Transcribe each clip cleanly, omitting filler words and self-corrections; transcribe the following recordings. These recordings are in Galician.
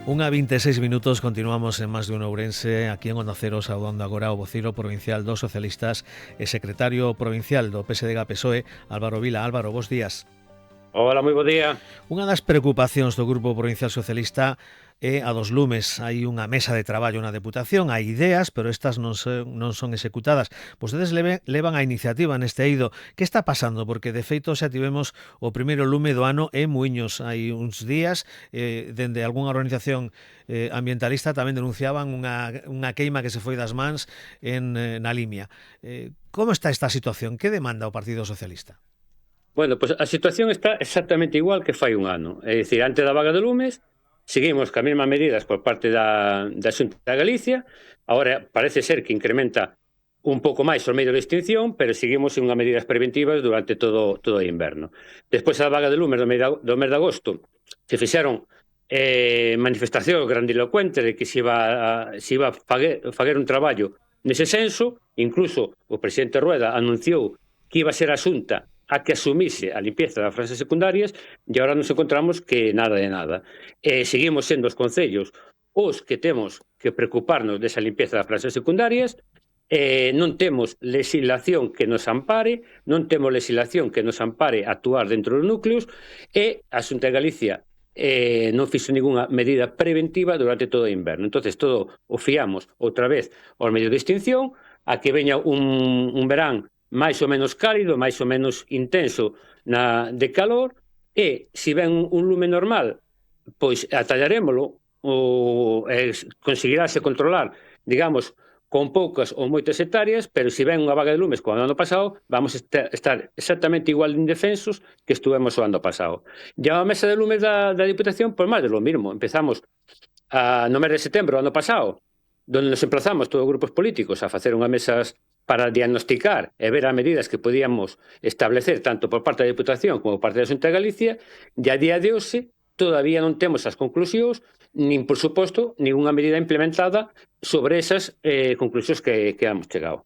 Unha 26 minutos, continuamos en Más de un Ourense, aquí en Onda Cero, saudando agora o vociro provincial dos socialistas e secretario provincial do PSDG-PSOE, Álvaro Vila. Álvaro, bos días. Hola, moi bo día. Unha das preocupacións do Grupo Provincial Socialista é a dos lumes. Hai unha mesa de traballo na Deputación, hai ideas, pero estas non son executadas. Vostedes levan a iniciativa neste eido. Que está pasando? Porque, de feito, xa tivemos o primeiro lume do ano en Muiños. Hai uns días, dende algunha organización ambientalista tamén denunciaban unha queima que se foi das mans na Limia. Como está esta situación? Que demanda o Partido Socialista? Bueno, pois a situación está exactamente igual que fai un ano. É dicir, antes da vaga de lumes, seguimos ca mesmas medidas por parte da Xunta de Galicia. Agora parece ser que incrementa un pouco máis o medio de extinción, pero seguimos en unhas medidas preventivas durante todo o inverno. Despois da vaga de lumes do mes de agosto, se fixeron manifestacións grandilocuentes de que se iba a fager un traballo nese senso. Incluso o presidente Rueda anunciou que iba a ser a Xunta a que asumise a limpieza das franxas secundarias, e agora nos encontramos que nada de nada. Seguimos sendo os concellos os que temos que preocuparnos desa limpieza das franxas secundarias. Non temos legislación que nos ampare, non temos legislación que nos ampare a actuar dentro dos núcleos, e a Xunta de Galicia non fixo ninguna medida preventiva durante todo o inverno. Entonces todo o fiamos outra vez aos medios de extinción, a que veña un verán máis ou menos cálido, máis ou menos intenso de calor, e se ven un lume normal, pois atallarémolo, ou conseguirase controlar, digamos, con poucas ou moitas hectáreas, pero se ven unha vaga de lumes como o ano pasado, vamos a estar exactamente igual de indefensos que estuvemos o ano pasado. E a mesa de lumes da Diputación, pois máis de lo mismo. Empezamos no mes de setembro do ano pasado, donde nos emplazamos todos os grupos políticos a facer unhas mesas para diagnosticar e ver as medidas que podíamos establecer tanto por parte da Diputación como por parte da Xunta de Galicia, e a día de hoxe todavía non temos as conclusións, nin, por suposto, ninguna medida implementada sobre esas conclusións que hemos chegado.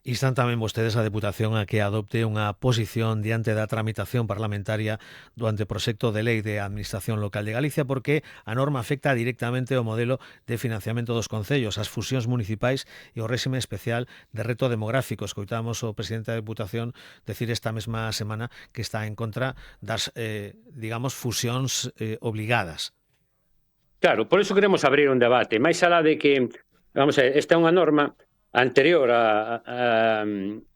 Instan tamén vostedes a Deputación a que adopte unha posición diante da tramitación parlamentaria do anteproxecto de lei de Administración Local de Galicia, porque a norma afecta directamente ao modelo de financiamento dos concellos, as fusións municipais e o réxime especial de reto demográfico. Escoitamos o presidente da Deputación decir esta mesma semana que está en contra das, digamos, fusións obligadas. Claro, por iso queremos abrir un debate. Mais alá de que, vamos a ver, esta é unha norma anterior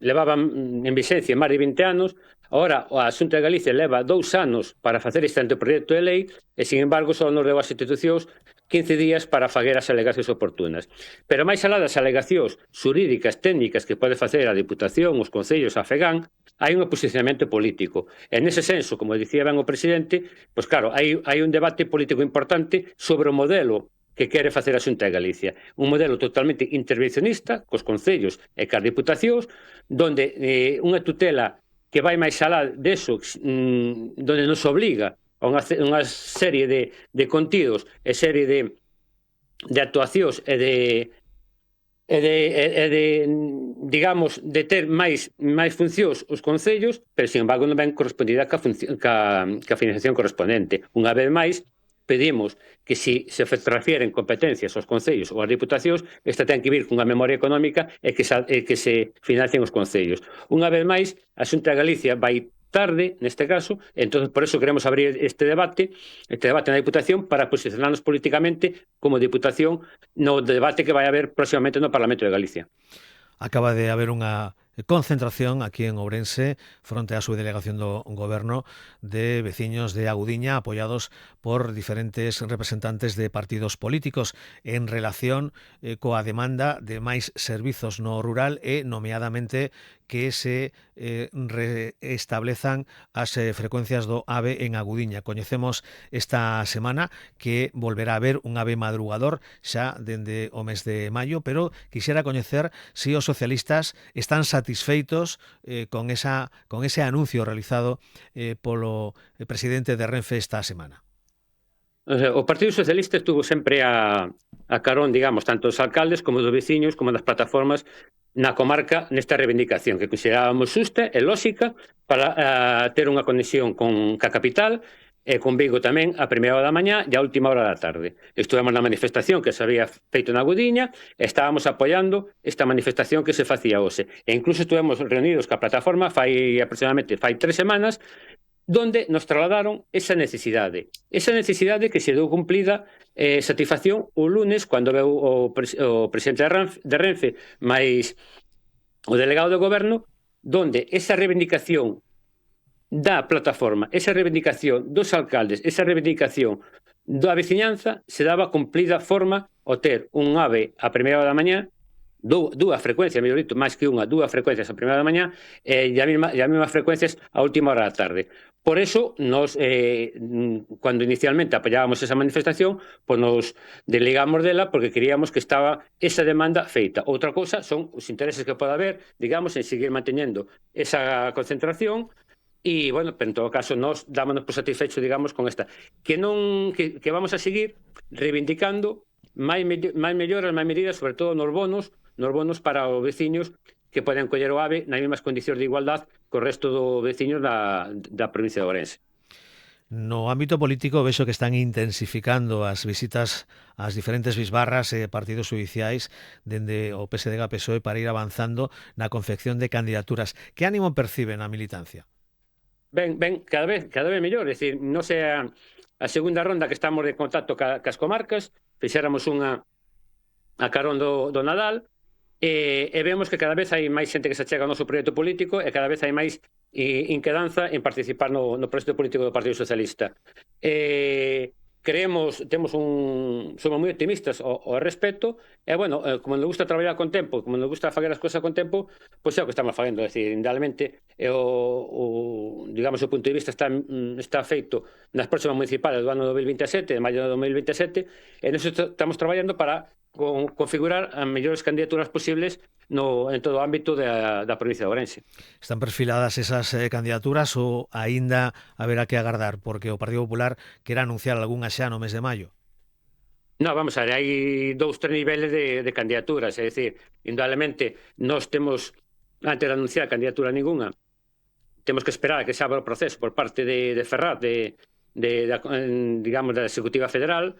levaba en vixencia máis de 20 anos, agora a Xunta de Galicia leva 2 anos para facer este anteproxecto de lei e, sin embargo, só nos deu as institucións 15 días para facer as alegacións oportunas. Pero máis alá das alegacións xurídicas, técnicas que pode facer a Diputación, os concellos, a FEGAN, hai un posicionamento político. E nese senso, como dicía ben o presidente, pois claro, hai un debate político importante sobre o modelo que quere facer a Xunta de Galicia. Un modelo totalmente intervencionista, cos concellos e cas diputacións, donde unha tutela que vai máis alá deso, donde nos obliga a unha serie de contidos e serie de actuacións e de digamos, de ter máis funcións os concellos, pero, sin embargo, non ven correspondida ca financiación correspondente. Unha vez máis, pedimos que se transfieren competencias aos concellos ou ás diputacións, esta ten que vir cunha memoria económica e que se financien os concellos. Unha vez máis, a Xunta de Galicia vai tarde, neste caso, entón por eso queremos abrir este debate na Diputación para posicionarnos políticamente como Diputación no debate que vai haber próximamente no Parlamento de Galicia. Acaba de haber unha concentración aquí en Ourense fronte á subdelegación do Goberno de veciños de Agudiña apoiados por diferentes representantes de partidos políticos en relación coa demanda de máis servizos no rural e nomeadamente que se restablezan as frecuencias do AVE en Agudiña. Coñecemos esta semana que volverá a haber un AVE madrugador xa dende o mes de maio, pero quixera coñecer se os socialistas están satisfeitos con ese anuncio realizado polo presidente de Renfe esta semana. O Partido Socialista estuvo sempre a carón, digamos, tanto dos alcaldes como dos veciños como das plataformas na comarca nesta reivindicación que considerábamos xusta e lóxica para ter unha conexión ca capital con Vigo tamén a primeira hora da mañá e a última hora da tarde. Estuvemos na manifestación que se había feito na Gudiña e estábamos apoiando esta manifestación que se facía hoxe. E incluso estuvemos reunidos ca plataforma aproximadamente 3 semanas, donde nos trasladaron esa necesidade que se deu cumplida satisfacción o lunes cando veu o presidente de Renfe máis o delegado do goberno, donde esa reivindicación da plataforma, esa reivindicación dos alcaldes, esa reivindicación da veciñanza se daba cumplida forma ao ter un AVE a primeira hora da mañá, dúas frecuencias, mellor dito, máis que unha, dúas frecuencias a primeira da mañá e as mesmas frecuencias a última hora da tarde. Por eso, nos, cando inicialmente apoiábamos esa manifestación, pois nos desligamos dela porque queríamos que estaba esa demanda feita. Outra cousa son os intereses que pode haber, digamos, en seguir manteñendo esa concentración. E, bueno, pero en todo caso, nos dámonos por satisfecho, digamos, con esta. Que vamos a seguir reivindicando máis melloras, máis medidas, sobre todo nos bonos para os veciños que poden coller o AVE nas mesmas condicións de igualdade co resto dos veciños da provincia de Ourense. No ámbito político vexo que están intensificando as visitas ás diferentes bisbarras e partidos judiciais dende o PSDG a PSOE para ir avanzando na confección de candidaturas. Que ánimo perciben a militancia? Ben, cada vez mellor, é dicir, non sei a segunda ronda que estamos de contacto cas comarcas, fixéramos unha a carón do Nadal, e vemos que cada vez hai máis xente que se achega ao noso proxecto político e cada vez hai máis inquedanza en participar no proxecto político do Partido Socialista. Somos moi optimistas ao respecto e, bueno, como nos gusta traballar con tempo, como nos gusta facer as cousas con tempo, pois é o que estamos facendo, é dicir, indudablemente digamos, o punto de vista está feito nas próximas municipales do ano 2027, de maio de 2027, e nos estamos traballando para configurar as mellores candidaturas posibles en todo o ámbito da provincia de Ourense. Están perfiladas esas candidaturas ou aínda haberá que agardar, porque o Partido Popular quere anunciar algunha xa no mes de maio? No, vamos a ver, hai 2-3 niveles de candidaturas, é dicir, indudablemente nós temos, antes de anunciar candidatura ninguna, temos que esperar a que se abra o proceso por parte de Ferraz, digamos, da Executiva Federal.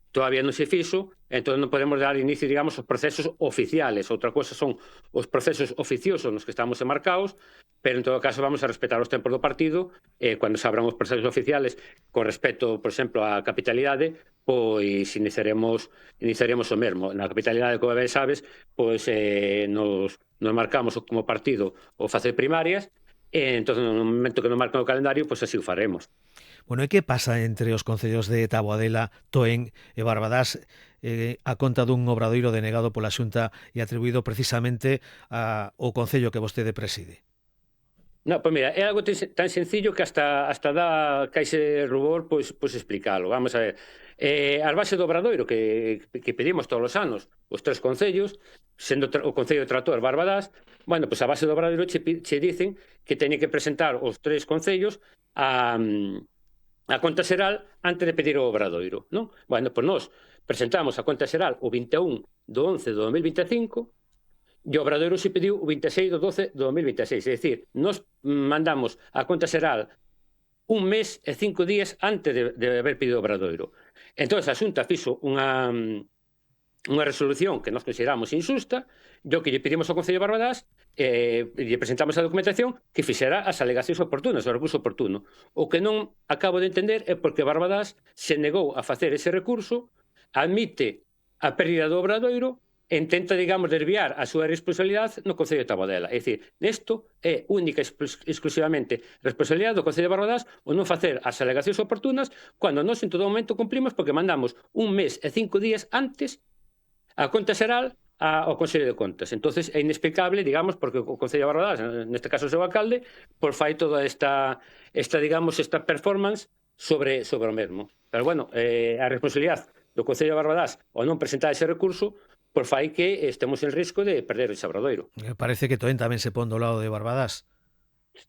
Todavía non se fixo, entón non podemos dar inicio, digamos, aos procesos oficiales. Outra cosa son os procesos oficiosos nos que estamos enmarcados, pero en todo caso vamos a respetar os tempos do partido cando se abran os procesos oficiales con respecto, por exemplo, á capitalidade, pois iniciaremos o mesmo. Na capitalidade, como ben sabes, pois nos marcamos como partido o facer primarias, e entón no momento que nos marcan o calendario, pois así o faremos. Bueno, e que pasa entre os concellos de Taboadela, Toén e Barbadás a conta dun obradoiro denegado pola Xunta e atribuído precisamente ao concello que vostede preside? No, pois mira, é algo tan sencillo que hasta dá caise rubor pois explicalo. Vamos a ver. As bases do obradoiro que pedimos todos os anos os 3 concellos, sendo o Concello de Trator Barbadás, bueno, pois a base do obradoiro che dicen que teñen que presentar os 3 concellos a conta xeral antes de pedir o obradoiro, non? Bueno, pois nós presentamos a conta xeral o 21 do 11 do 2025 e o obradoiro se pediu o 26 do 12 do 2026, é dicir, nós mandamos a conta xeral un mes e 5 días antes de haber pedido o obradoiro. Entón, a Xunta fixo unha resolución que nós consideramos injusta, e o que lle pedimos ao Concello de Barbadás lle presentamos a documentación que fixera as alegacións oportunas, o recurso oportuno. O que non acabo de entender é porque Barbadás se negou a facer ese recurso, admite a pérdida do obradoiro e intenta, digamos, desviar a súa responsabilidade no Concello de Taboadela. É dicir, isto é única e exclusivamente responsabilidade do Concello de Barbadás o non facer as alegacións oportunas cando nós en todo momento cumplimos porque mandamos un mes e 5 días antes a conta xeral ao Consello de Contas. Entonces é inexplicable, digamos, porque o Concello de Barbadás, neste caso o seu alcalde, por fai toda esta performance sobre o mesmo. Pero bueno, a responsabilidade do Concello de Barbadás ao non presentar ese recurso por fai que estemos en risco de perder ese obradoiro. Parece que Toén tamén se pon do lado de Barbadás.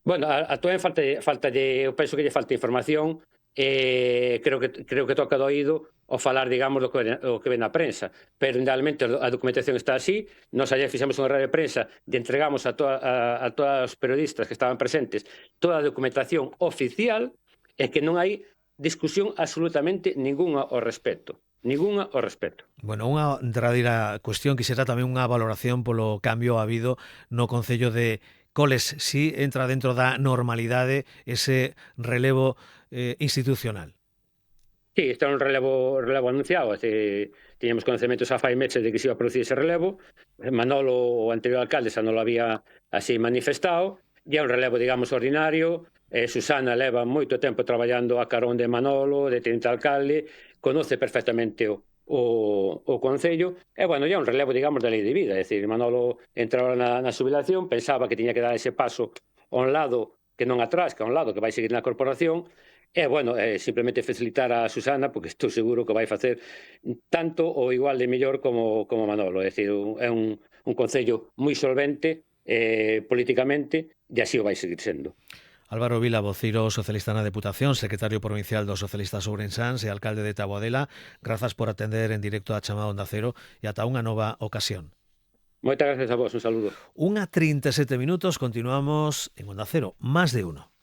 Bueno, a Toén eu penso que lle falta información, creo que toca do oído ao falar, digamos, do que ven na prensa, pero indudablemente a documentación está así. Nós ayer fixemos unha radio de prensa e entregamos a todos os periodistas que estaban presentes toda a documentación oficial, e que non hai discusión absolutamente ningunha ao respecto. Ninguna ao respecto. Bueno, unha derradeira cuestión que será tamén unha valoración polo cambio habido no Concello de Coles, si entra dentro da normalidade ese relevo institucional. Sí, está un relevo anunciado, tiñamos conhecementos a fai meses de que se iba a producir ese relevo, Manolo, o anterior alcalde, xa non lo había así manifestado, e é un relevo, digamos, ordinario. Susana leva moito tempo traballando a carón de Manolo, de tenente alcalde, conoce perfectamente o Concello, e, bueno, é un relevo, digamos, da lei de vida, é dicir, Manolo entraba na xubilación, pensaba que tiña que dar ese paso a un lado que non atrás, que a un lado que vai seguir na corporación, e, bueno, simplemente facilitar a Susana, porque estou seguro que vai facer tanto ou igual de mellor como Manolo, é dicir, é un Concello moi solvente políticamente, e así o vai seguir sendo. Álvaro Vila, voceiro socialista na Deputación, secretario provincial dos socialistas ourensáns e alcalde de Taboadela, grazas por atender en directo a chamada Onda Cero e ata unha nova ocasión. Moitas gracias a vos, un saludo. 1:37 minutos, continuamos en Onda Cero, más de uno.